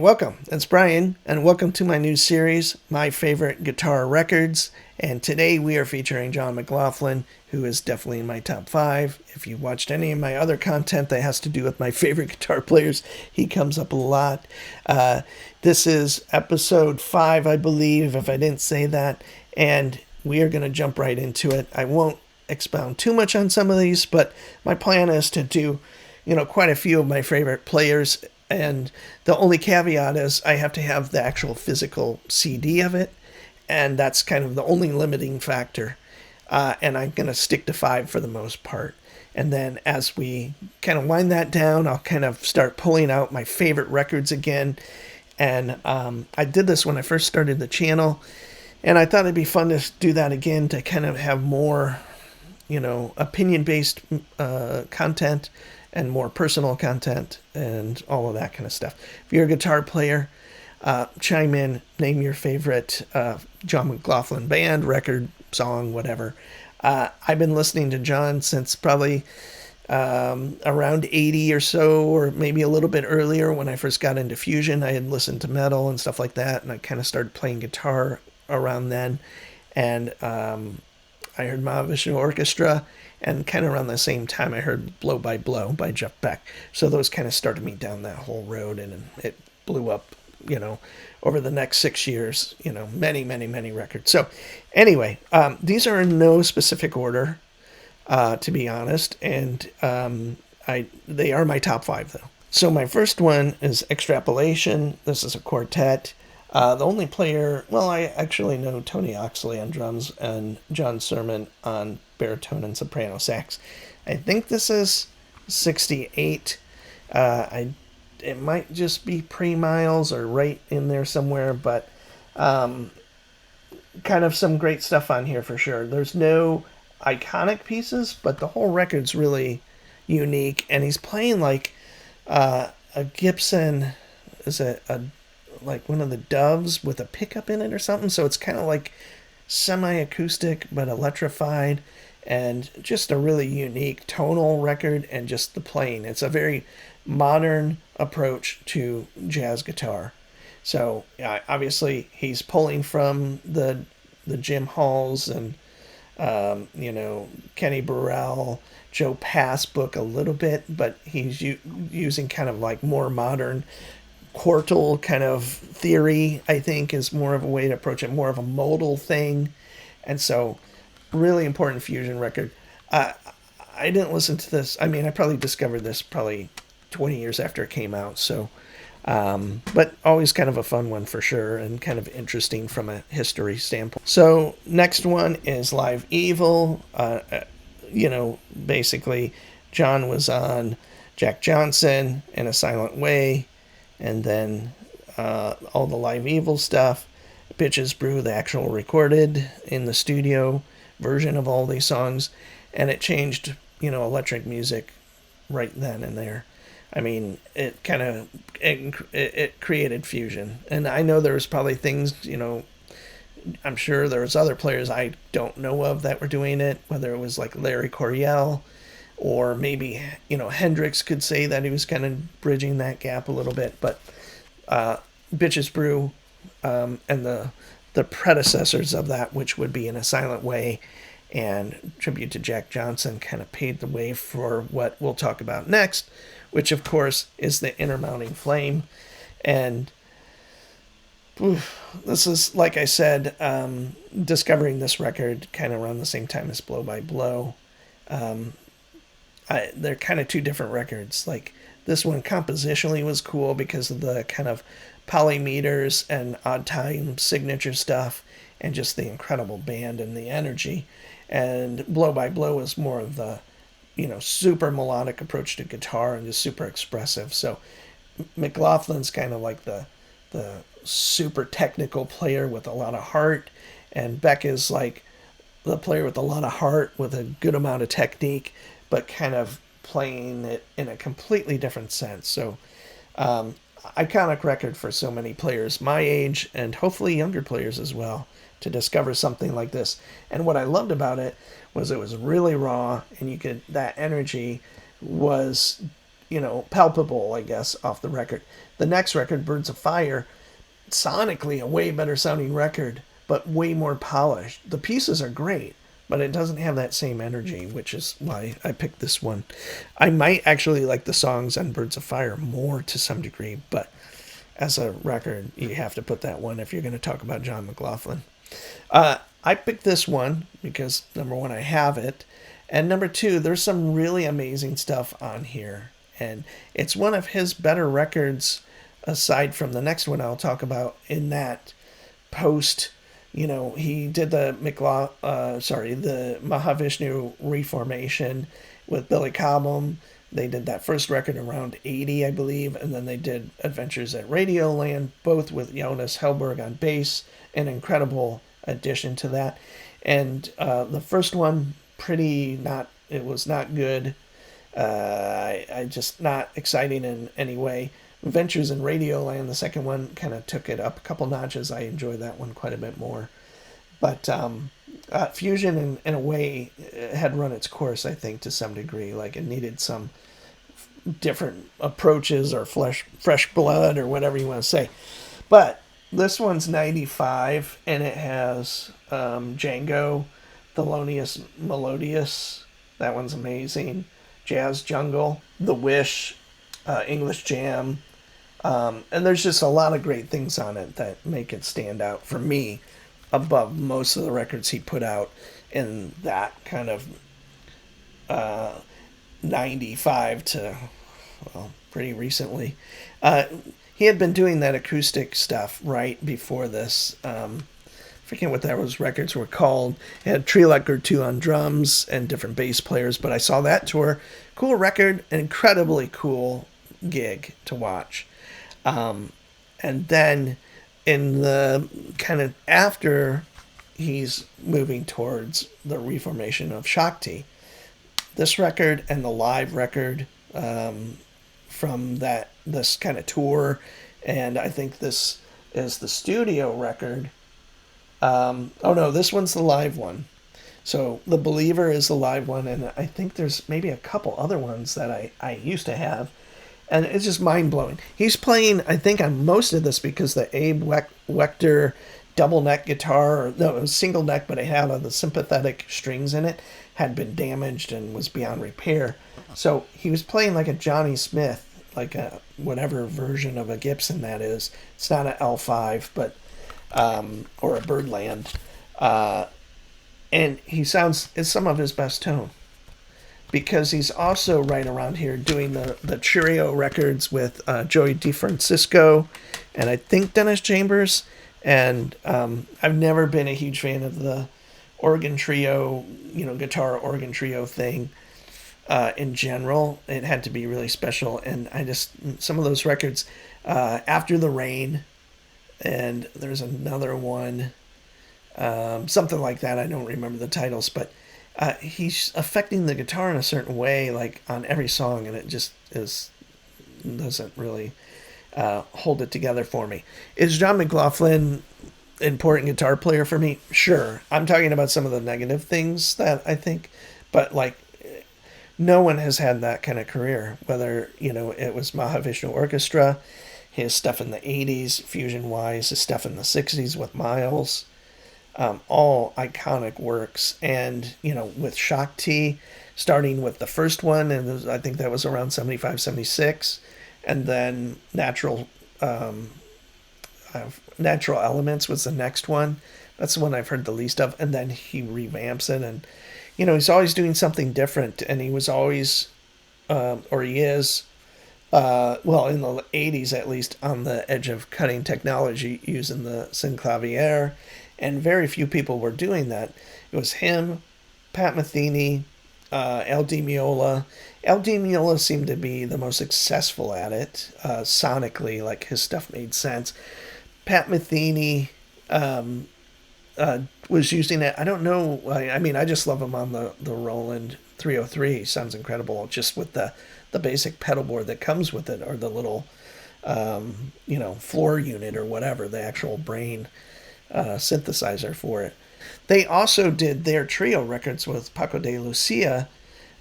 Welcome. It's Brian, and welcome to my new series, My Favorite Guitar Records. And today we are featuring John Mclaughlin, who is definitely in my top 5. If you watched any of my other content that has to do with my favorite guitar players, he comes up a lot. This is episode 5, I believe, if I didn't say that, and we are going to jump right into it. I won't expound too much on some of these, but my plan is to do, quite a few of my favorite players. And the only caveat is I have to have the actual physical CD of it, and that's kind of the only limiting factor. And I'm going to stick to 5 for the most part. And then as we kind of wind that down, I'll kind of start pulling out my favorite records again. And I did this when I first started the channel, and I thought it'd be fun to do that again to kind of have more, opinion-based content and more personal content and all of that kind of stuff. If you're a guitar player, chime in, name your favorite John Mclaughlin band, record, song, whatever. I've been listening to John since probably around 80 or so, or maybe a little bit earlier when I first got into fusion. I had listened to metal and stuff like that, and I kind of started playing guitar around then. And I heard Mahavishnu Orchestra, and kind of around the same time I heard Blow by Blow by Jeff Beck. So those kind of started me down that whole road, and it blew up, over the next 6 years, many, many, many records. So anyway, these are in no specific order, to be honest, and they are my top 5, though. So my first one is Extrapolation. This is a quartet. The only player, I actually know Tony Oxley on drums and John Sermon on baritone and soprano sax. I think this is 68. It might just be pre-Miles or right in there somewhere, but kind of some great stuff on here for sure. There's no iconic pieces, but the whole record's really unique, and he's playing like a Gibson, is it like one of the Doves with a pickup in it or something, so it's kind of like semi-acoustic but electrified, and just a really unique tonal record, and just the playing. It's a very modern approach to jazz guitar. So obviously he's pulling from the Jim Halls and Kenny Burrell, Joe Pass book a little bit, but he's using kind of like more modern quartal kind of theory, I think, is more of a way to approach it, more of a modal thing. And so really important fusion record. I didn't listen to this. I mean, I probably discovered this probably 20 years after it came out. So, but always kind of a fun one for sure, and kind of interesting from a history standpoint. So next one is Live Evil. Basically John was on Jack Johnson in a Silent Way, and then all the Live Evil stuff. Bitches Brew, the actual recorded in the studio version of all these songs, and it changed, electric music right then and there. I mean, it kind of it created fusion, and I know there was probably things, I'm sure there was other players I don't know of that were doing it, whether it was like Larry Coryell, or maybe, Hendrix could say that he was kind of bridging that gap a little bit. But Bitches Brew and the predecessors of that, which would be In a Silent Way and Tribute to Jack Johnson, kind of paved the way for what we'll talk about next, which of course is the Intermounting Flame. And this is, like I said, discovering this record kind of around the same time as Blow by Blow. They're kind of two different records. Like, this one compositionally was cool because of the kind of polymeters and odd time signature stuff, and just the incredible band and the energy. And Blow by Blow is more of the, super melodic approach to guitar and just super expressive. So Mclaughlin's kind of like the super technical player with a lot of heart, and Beck is like the player with a lot of heart with a good amount of technique, but kind of playing it in a completely different sense. So iconic record for so many players my age, and hopefully younger players as well, to discover something like this. And what I loved about it was really raw, and that energy was palpable, I guess, off the record. The next record, Birds of Fire, sonically a way better sounding record, but way more polished. The pieces are great, but it doesn't have that same energy, which is why I picked this one. I might actually like the songs on Birds of Fire more to some degree, but as a record, you have to put that one if you're going to talk about John Mclaughlin. I picked this one because, number one, I have it. And number two, there's some really amazing stuff on here. And it's one of his better records, aside from the next one I'll talk about, in that post, he did the the Mahavishnu reformation with Billy Cobham. They did that first record around 80, I believe, and then they did Adventures at Radioland, both with Jonas Hellberg on bass, an incredible addition to that. And the first one, it was not good. I just not exciting in any way. Adventures in Radioland, the second one, kind of took it up a couple notches. I enjoyed that one quite a bit more. But Fusion, in a way, had run its course, I think, to some degree. Like, it needed some different approaches or fresh blood or whatever you want to say. But this one's 95, and it has Django, Thelonious Melodious. That one's amazing. Jazz Jungle, The Wish, English Jam. And there's just a lot of great things on it that make it stand out for me above most of the records he put out in that kind of 95 to, well, pretty recently. He had been doing that acoustic stuff right before this. Forget what those records were called. It had Treelucker 2 on drums and different bass players, but I saw that tour. Cool record, an incredibly cool gig to watch. And then in the kind of after he's moving towards the reformation of Shakti, this record and the live record from this kind of tour, and I think this is the studio record. This one's the live one. So The Believer is the live one, and I think there's maybe a couple other ones that I used to have. And it's just mind-blowing. He's playing, I think, on most of this because the Abe Wechter double neck guitar, it was single neck, but it had the sympathetic strings in it, had been damaged and was beyond repair. So he was playing like a Johnny Smith, like a whatever version of a Gibson that is. It's not an L5, but or a Birdland. And it's some of his best tone. Because he's also right around here doing the Cheerio records with Joey DeFrancisco and I think Dennis Chambers. And I've never been a huge fan of the organ trio, guitar organ trio thing in general. It had to be really special. And some of those records, After the Rain, and there's another one, something like that. I don't remember the titles, but he's affecting the guitar in a certain way, like on every song, and it just doesn't really hold it together for me. Is John Mclaughlin important guitar player for me? Sure. I'm talking about some of the negative things that I think, but like no one has had that kind of career, whether, it was Mahavishnu Orchestra, his stuff in the 80s, fusion-wise, his stuff in the 60s with Miles, all iconic works. And, with Shakti, starting with the first one, and I think that was around 75, 76, and then Natural Elements was the next one. That's the one I've heard the least of. And then he revamps it, and, he's always doing something different, and he was always, or he is, in the 80s at least, on the edge of cutting technology using the synclavier, and very few people were doing that. It was him, Pat Metheny, Al Di Meola. Al Di Meola seemed to be the most successful at it, sonically, like his stuff made sense. Pat Metheny was using it. I don't know. I just love him on the Roland 303. He sounds incredible, just with the basic pedal board that comes with it, or the little, floor unit or whatever, the actual brain synthesizer for it. They also did their trio records with Paco de Lucia,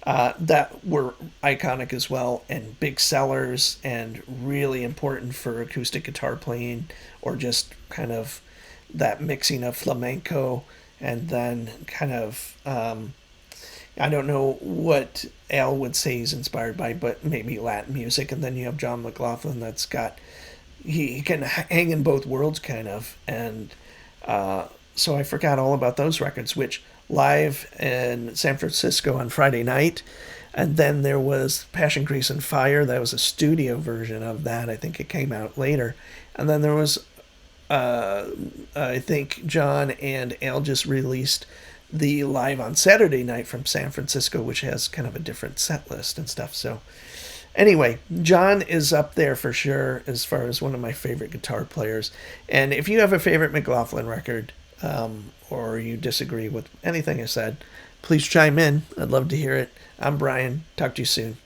that were iconic as well and big sellers and really important for acoustic guitar playing or just kind of that mixing of flamenco and then kind of I don't know what Al would say he's inspired by, but maybe Latin music. And then you have John Mclaughlin that's got he can hang in both worlds kind of, and so I forgot all about those records, which live in San Francisco on Friday night. And then there was Passion, Grease, and Fire. That was a studio version of that. I think it came out later. And then there was, I think John and Al just released the live on Saturday night from San Francisco, which has kind of a different set list and stuff. So, anyway, John is up there for sure as far as one of my favorite guitar players. And if you have a favorite Mclaughlin record, or you disagree with anything I said, please chime in. I'd love to hear it. I'm Brian. Talk to you soon.